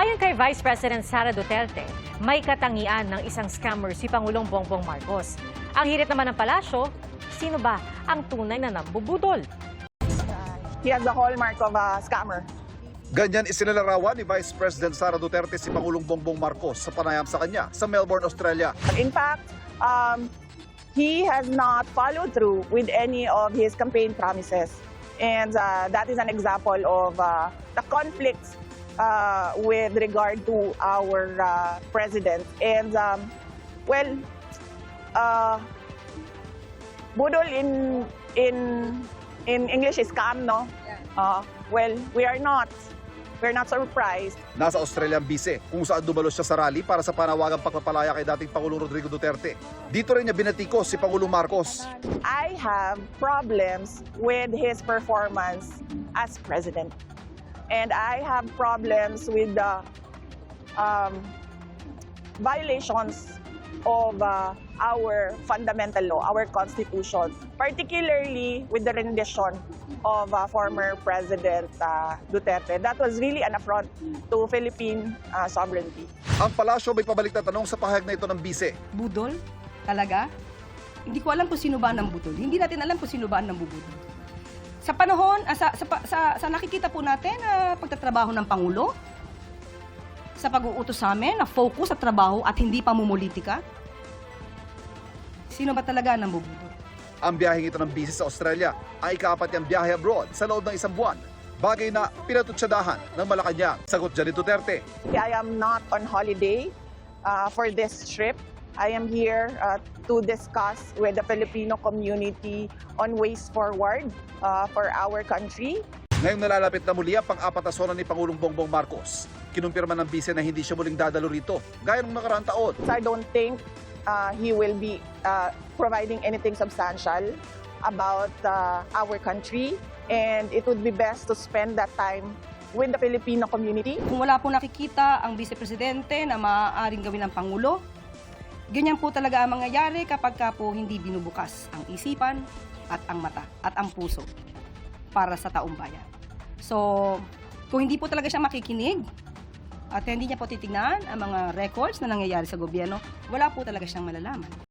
Ayon kay Vice President Sara Duterte, may katangian ng isang scammer si Pangulong Bongbong Marcos. Ang hirit naman ng palasyo, sino ba ang tunay na nambubudol? He has the hallmark of a scammer. Ganyan isinalarawan ni Vice President Sara Duterte si Pangulong Bongbong Marcos sa panayam sa kanya sa Melbourne, Australia. In fact, he has not followed through with any of his campaign promises. And that is an example of the conflicts with regard to our president. And, budol in English is scam, no? Well, we're not surprised. Nasa Australian bise kung saan dumalos siya sa rally para sa panawagang pagpapalaya kay dating Pangulong Rodrigo Duterte. Dito rin niya binatikos si Pangulong Marcos. I have problems with his performance as president. And I have problems with the violations of our fundamental law, our constitution, particularly with the rendition of former President Duterte. That was really an affront to Philippine sovereignty. Ang palasyo may pabalik na tanong sa pahayag na ito ng bise. Budol? Talaga? Hindi ko alam kung sino ba ang budol. Hindi natin alam kung sino ba ang nambubudol. Sa panahon, sa nakikita po natin na pagtatrabaho ng Pangulo, sa pag-uutos sa amin na focus sa trabaho at hindi pamumulitika, sino ba talaga ang nambubudol? Ang biyaheng ito ng bise sa Australia ay ikaapat niyang biyahe abroad sa loob ng isang buwan. Bagay na pinatutsadahan ng Malacanang. Sagot dyan ni Duterte. I am not on holiday for this trip. I am here to discuss with the Filipino community on ways forward for our country. Ngayong nalalapit na muli ang pang-apat na sona ni Pangulong Bongbong Marcos. Kinumpirma ng bise na hindi siya muling dadalo rito, gaya ng nakaraang taon. I don't think he will be providing anything substantial about our country, and it would be best to spend that time with the Filipino community. Kung wala po nakikita ang Vice Presidente na maaaring gawin ng Pangulo, ganyan po talaga ang mangyayari kapag po hindi binubukas ang isipan at ang mata at ang puso para sa taong bayan. So, kung hindi po talaga siya makikinig at hindi niya po titignan ang mga records na nangyayari sa gobyerno, wala po talaga siyang malalaman.